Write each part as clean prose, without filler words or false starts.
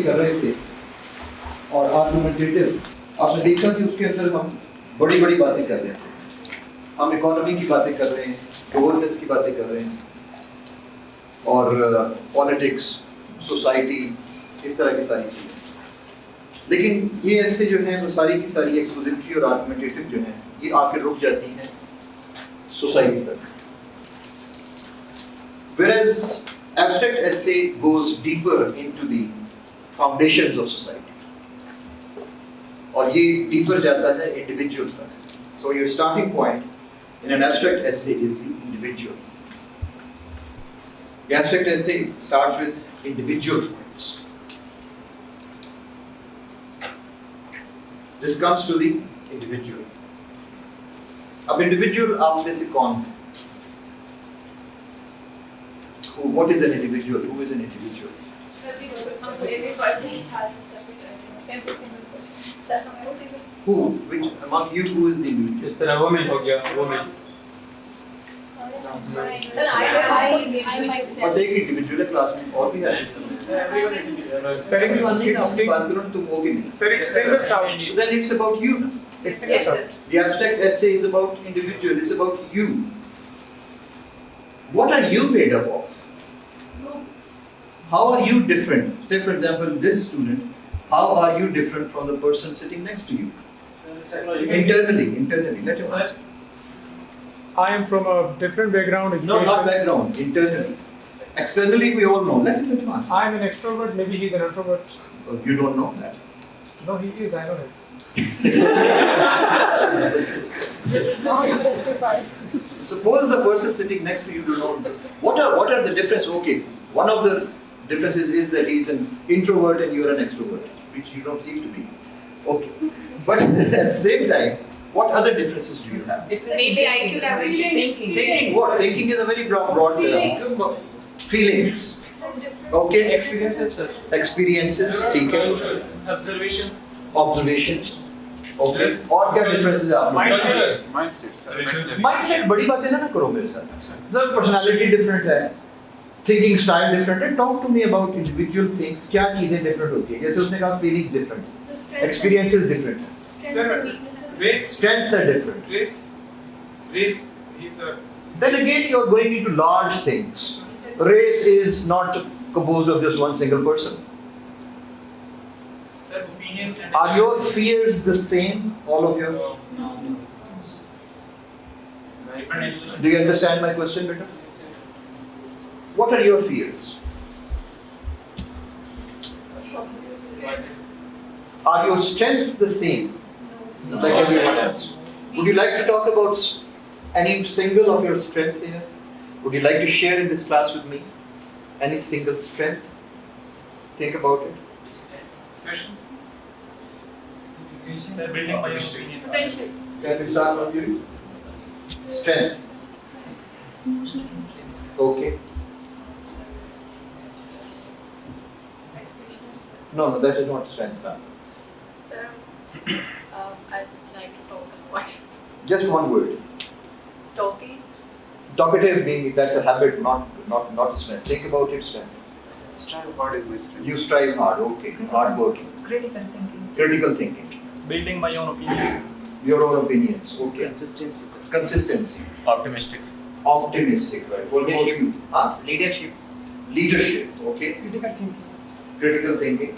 कर रहे थे और आर्गुमेंटेटिव, आपने देखा कि उसके अंदर हम बड़ी बड़ी बातें कर रहे हैं, हम इकोनॉमी की बातें कर रहे हैं, गवर्नेंस की बातें कर रहे हैं और पॉलिटिक्स, सोसाइटी, इस तरह की सारी चीज़ें। लेकिन ये ऐसे जो है वो सारी की सारी एक्सपोजिटरी और आर्गुमेंटेटिव जो है ये आके रुक जाती हैं सोसाइटी तक। Whereas abstract essay goes deeper into the foundations of society और ये deeper जाता है individual तक। So your starting point in an abstract essay is the individual. The abstract essay starts with individual points. This comes to the individual. अब individual आप में से कौन है? What is an individual? Who is an individual? Every person has a separate identity. Every single person. Who? Which among you who is the individual? इस तरह woman हो गया woman. Sir, I myself. और एक individual है class में और भी है. Everyone is individual. Sir, अपनी बात करो तुम होगे नहीं. Sir, it's single sound. So then it's about you. It's single Yes, sir. sound. The abstract essay is about individual. It's about you. What are you made up of? How are you different? Say for example, this student, how are you different from the person sitting next to you? Internally, let him answer. I am from a different background. No, Education. not background, internally. Externally, we all know. Let him answer. I am an extrovert. Maybe he's an introvert. You don't know that. No, he is. I know it. Suppose the person sitting next to you do not know. What are the differences? Okay, one of the differences is that he is an introvert and you are an extrovert, which you don't seem to be. Okay, but at the same time, what other differences do you have? It's maybe IQ level. Thinking what? Thinking is a very broad term. Feelings. Okay. Experiences, sir. Experiences. Thinking. Observations. Observations. Okay. और क्या differences है आप लोगों में? Mindset बड़ी बातें ना करो मेरे साथ. Sir, personality different है. Thinking style different है. Talk to me about individual things. क्या चीजें different होती हैं? जैसे उसने कहा feelings different. Experiences different. Sir, race. Strengths are different. Race is a. Then again, you are going into large things. Race is not composed of just one single person. Sir, opinion. Are your fears the same, all of you? No. Do you understand my question, beta? What are your fears? Are your strengths the same, like everyone else? Would you like to talk about any single of your strength here? Would you like to share in this class with me? Any single strength? Think about it. Questions? Sir, building my opinion. Potential. Can we start with you? Strength. Okay. No, that is not strength. Sir, I just like to talk a lot. Just one word. Talking. Talkative being that's a habit, not strength. Think about it, strength. Strive hard is my strength. You strive hard, okay. Hard working. Critical thinking. Critical thinking. Building my own opinion. Your own opinions, okay. Consistency. Consistency. Optimistic. Optimistic, right? What about you? Huh? Leadership. Leadership, okay. Critical thinking. Critical thinking.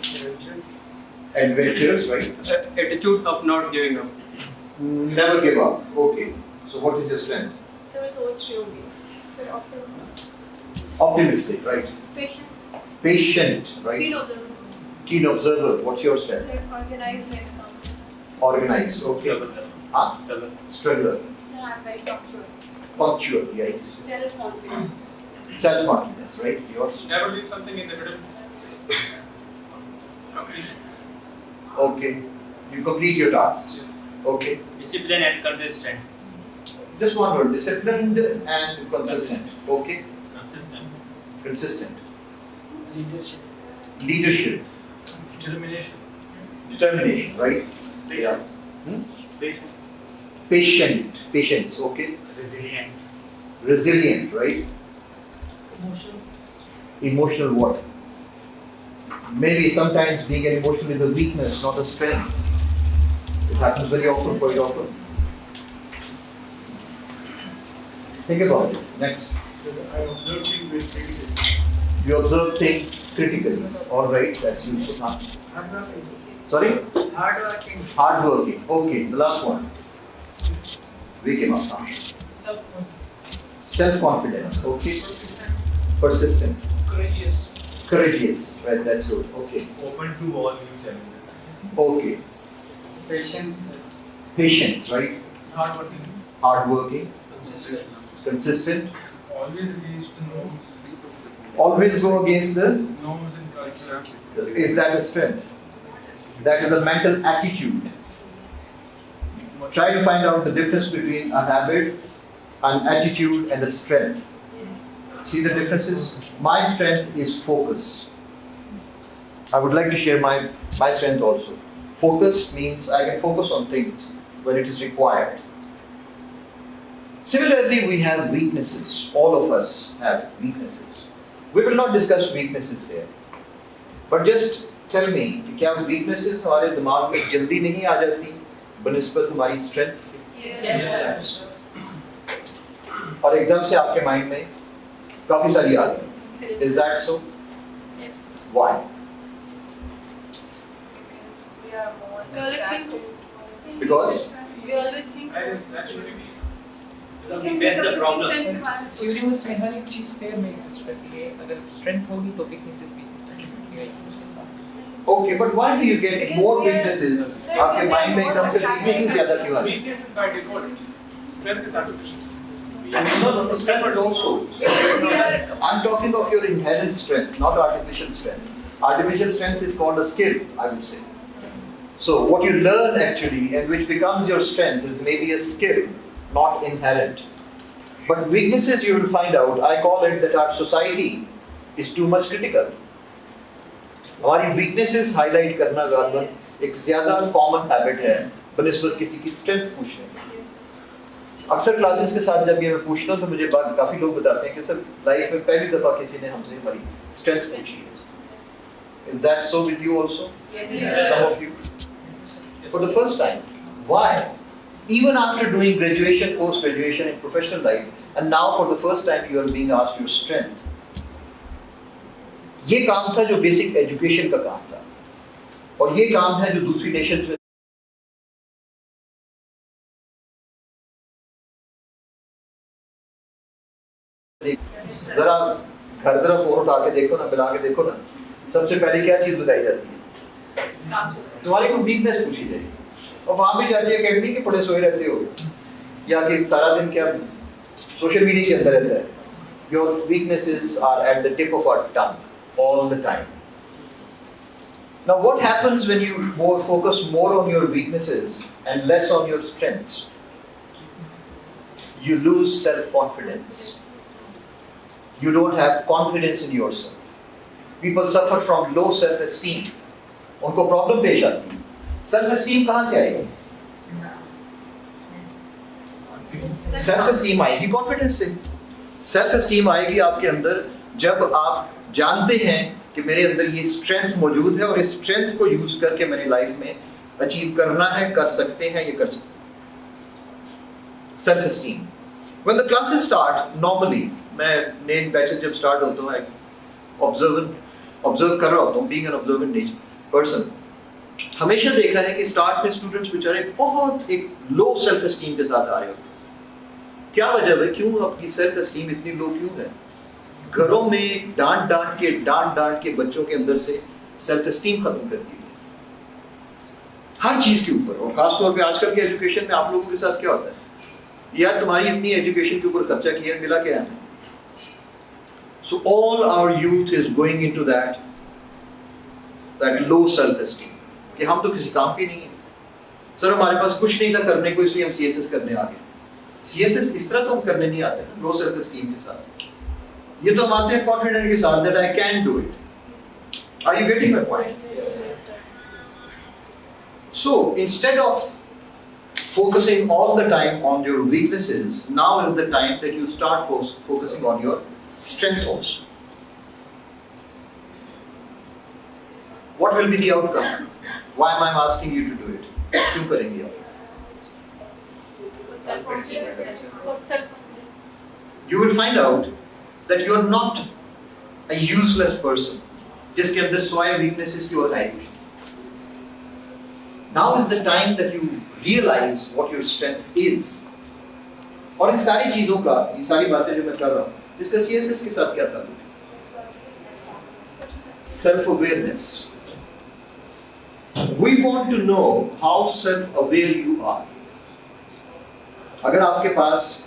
Adventurous, right? Attitude of not giving up. Never give up, okay. So what is your strength? Sir, so truly. Sir, optimism. Optimistic, right? Patience. Patient, right? Keen observer. Keen observer, what's your strength? Sir, organized and calm. Organized, okay. Huh? Struggler. Sir, I'm very punctual. Punctual, yes. Self-confident. Self-confidence, right? Yours? Never leave something in the middle. Completion. Okay. You complete your tasks. Yes. Okay. Discipline and consistent. Just one word, disciplined and consistent. Okay. Consistent. Consistent. Leadership. Leadership. Determination. Determination, right? Yeah. Patience. Patient. Patience, okay. Resilient. Resilient, right? Emotion. Emotional what? Maybe sometimes being emotional is a weakness, not a strength. It happens very often, quite often. Think about it. Next. I observe things very critically. You observe things critically. All right, that's useful. Huh? Hardworking. Sorry? Hardworking. Hardworking. Okay, the last one. We came up. Huh? Self-confidence. Okay. Persistent. Courageous. Courageous. Right, that's good. Okay. Open to all new challenges. Okay. Patience. Patience, right? Hardworking. Hardworking. Consistent. Always against the norms. Always go against the. Norms and culture. Is that a strength? That is a mental attitude. Try to find out the difference between a habit, an attitude, and a strength. See the differences? My strength is focus. I would like to share my strength also. Focus means I can focus on things when it is required. Similarly, we have weaknesses. All of us have weaknesses. We will not discuss weaknesses here. But just tell me, कि क्या weaknesses हमारे दिमाग में जल्दी नहीं आ जाती बनिस्बत हमारी strengths के? Yes, sir. और एकदम से आपके माइंड में काफी सारी आ गई. Is that so? Yes. Why? Because we are more. We always think. Because We always think. That is naturally. Because we face the problems. Universe में हर एक चीज पेयर में एग्जिस्ट करती है अगर स्ट्रेंथ होगी तो वीकनेसेस भी okay, but why do you get more weaknesses? आपके माइंड में एकदम से weaknesses ज्यादा क्यों आ रही? Weakness is by default. Strength is artificial. No, strength also. I'm talking of your inherent strength, not artificial strength. Artificial strength is called a skill, I would say. So what you learn actually and which becomes your strength is maybe a skill, not inherent. But weaknesses you will find out, I call it that our society is too much critical. हमारी weaknesses highlight करना गालबन एक ज़्यादा common habit है बनिस्बत किसी की strength पूछने की. अक्सर क्लासेस के साथ जब ये मैं पूछता हूँ तो मुझे बात काफ़ी लोग बताते हैं कि सर लाइफ में पहली दफ़ा किसी ने हमसे हमारी strength पूछी है. Is that so with you also? Yes. Some of you? For the first time. Why? Even after doing graduation, post-graduation in professional life, and now for the first time you are being asked your strength. ये काम था जो basic education का काम था, और ये काम है जो दूसरी नेशंस में जरा घर तरफ फोन उठा के देखो ना, मिला के देखो ना, सबसे पहले क्या चीज बताई जाती है? तुम्हारी कोई वीकनेस पूछी जाएगी, और वहां भी जाती है अकेडमी के पड़े सोए रहते हो, या कि सारा दिन क्या सोशल मीडिया के अंदर रहता है. Your weaknesses are at the tip of our tongue all the time. Now what happens when you focus more on your weaknesses and less on your strengths? You lose self-confidence. You don't have confidence in yourself. People suffer from low self-esteem. उनको problem पेश आती है. Self-esteem कहाँ से आएगी? Self-esteem आएगी confidence से. Self-esteem आएगी आपके अंदर जब आप जानते हैं कि मेरे अंदर ये स्ट्रेंथ मौजूद है और इस स्ट्रेंथ को यूज करके मेरी लाइफ में अचीव करना है, कर सकते हैं, ये कर सकते हैं. Self-esteem. When the classes start, normally मैं नए बैचेस जब स्टार्ट होता हूँ, ऑब्जर्व कर रहा होता हूँ, being an observant person, हमेशा देखा है कि स्टार्ट में स्टूडेंट्स बेचारे बहुत एक लो सेल्फ एस्टीम के साथ आ रहे होते हैं. क्या वजह है, क्यों आपकी सेल्फ एस्टीम इतनी लो क्यों है? घरों में डांट के बच्चों के अंदर से सेल्फ एस्टीम खत्म कर दी है हर चीज के ऊपर. और खास तौर पे आजकल के एजुकेशन में आप लोगों के साथ क्या होता है, यार तुम्हारी इतनी एजुकेशन के ऊपर खर्चा किया, मिला क्या है? So all our youth is going into that low self-esteem कि हम तो किसी काम के नहीं है. सर हमारे पास कुछ नहीं था करने को, इसलिए हम CSS करने आ गए. CSS इस तरह तो हम करने नहीं आते ना, लो self-esteem के साथ. ये तो हम आते हैं confident के साथ that I can do it. Are you getting my point? Yes. So instead of focusing all the time on your weaknesses, now is the time that you start focusing on your strength also. what will be the outcome? Why am I asking you to do it? क्यों करेंगे आप? You will find out that you are not a useless person जिसके अंदर सोए weaknesses की और है. Now is the time that you realize what your strength is. और इस सारी चीजों का, ये सारी बातें जो मैं कर रहा हूँ, इसका CSS के साथ क्या ताल्लुक है? Self-awareness. We want to know how self-aware you are. अगर आपके पास,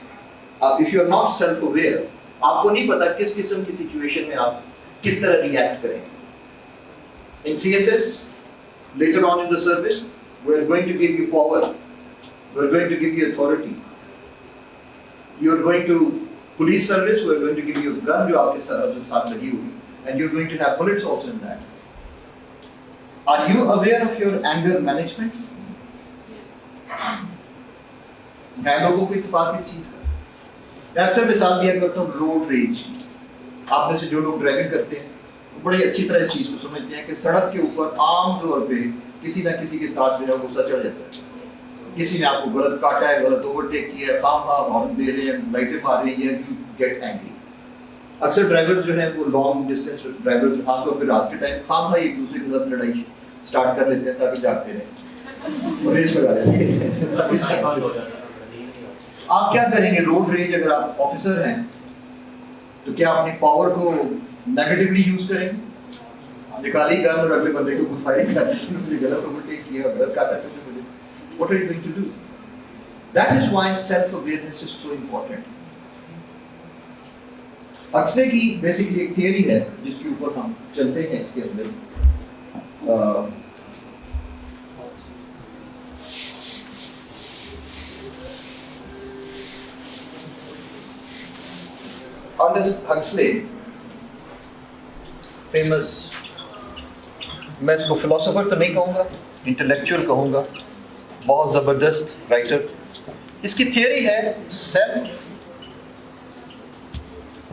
if you are not self-aware, आपको नहीं पता किस किस्म की सिचुएशन में आप किस तरह रिएक्ट करेंगे. In CSS, later on in the service, we are going to give you power. We are going to give you authority. You are going to police service. We are going to give you a gun जो आपके साथ लगी हुई, and you are going to have bullets also in that. Are you aware of your anger management? मैं लोगों को इत्तेफाक इस चीज का, मैं अक्सर मिसाल दिया करता हूँ रोड रेज. आप में से जो लोग ड्राइविंग करते हैं वो बड़ी अच्छी तरह इस चीज को समझते हैं कि सड़क के ऊपर आम तौर पे किसी ना किसी के साथ जो है गुस्सा चढ़ जाता है. किसी ने आपको गलत काटा है, गलत ओवरटेक किया है, खाम हॉर्न दे रहे हैं, लाइटें मार रहे हैं, यू गेट एंग्री. अक्सर ड्राइवर जो है वो लॉन्ग डिस्टेंस ड्राइवर खासतौर पर रात के टाइम खाम एक दूसरे के साथ लड़ाई स्टार्ट कर लेते हैं ताकि जागते रहें और रेस लगा लेते हैं. आप क्या करेंगे रोड रेज? अगर आप ऑफिसर हैं तो क्या अपनी पावर को नेगेटिवली यूज करेंगे? निकाली गन और अगले बंदे को फायरिंग कर दी, मुझे गलत ओवरटेक किया, गलत काटा तो मुझे, what are you going to do? That is why self awareness is so important. Huxley की बेसिकली एक थियरी है जिसके ऊपर हम चलते हैं. इसके अंदर Aldous Huxley, famous, मैं इसको फिलोसोफर तो नहीं कहूँगा, इंटेलेक्चुअल कहूँगा, बहुत ज़बरदस्त राइटर. इसकी थियरी है self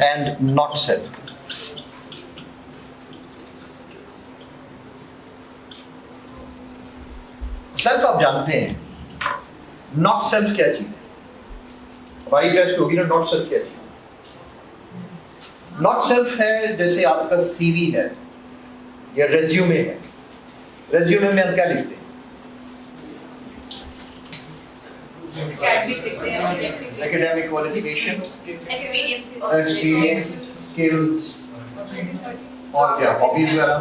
and not self. Self आप जानते हैं, नॉट सेल्फ क्या चीज है? हमारी टेस्ट होगी ना, नॉट सेल्फ क्या चीज? नॉट सेल्फ है जैसे आपका सीवी है या रेज्यूमे है. रेज्यूमे में हम क्या लिखते हैं? एकेडमिक क्वालिफिकेशन, एक्सपीरियंस, स्किल्स और क्या हॉबीज वगैरह.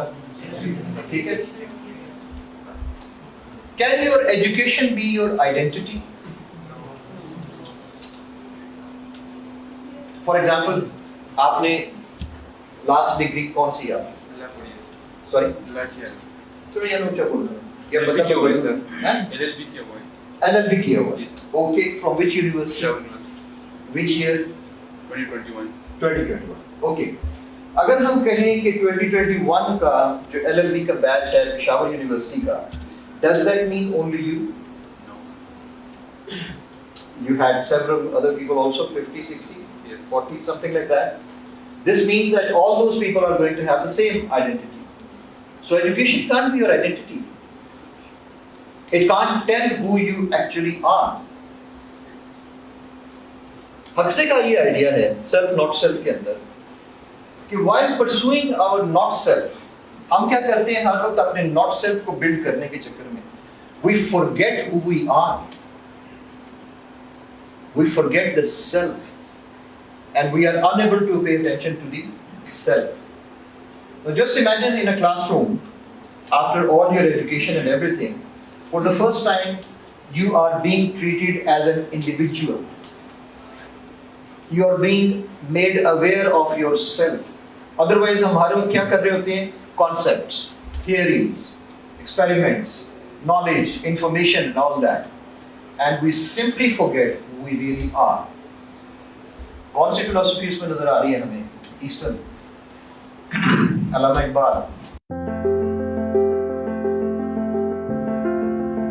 ठीक है. Can your education be your identity? For example, आपने लास्ट डिग्री कौन सी आपने? सॉरी, चलो ये लोग क्या बोल रहे हैं? ये बता क्या बोल रहे हैं? LLB किया हुआ है. LLB किया हुआ. Yes. Okay, from which university? Javed University. Which year? 2021. 2021. Okay. अगर हम कहें कि 2021 का जो LLB का बैच है पेशावर यूनिवर्सिटी का, does that mean only you? No. You had several other people also, 50, 60? Yes. 40, something like that. This means that all those people are going to have the same identity. So education can't be your identity. It can't tell who you actually are. Huxley का ये idea है self not self के अंदर कि while pursuing our not self, हम क्या करते हैं हर वक्त अपने नॉट सेल्फ को बिल्ड करने के चक्कर में we forget who we are. We forget the self. And we are unable to pay attention to the self. Now just imagine in a classroom, after all your education and everything, for the first time, you are being treated as an individual. You are being made aware of yourself. Otherwise, हम हर वक्त क्या कर रहे होते हैं? Concepts, theories, experiments, knowledge, information, and all that. And we simply forget who we really are. कौन सी philosophy इसमें नजर आ रही है हमें? ईस्टर्न, अल्लामा इकबाल,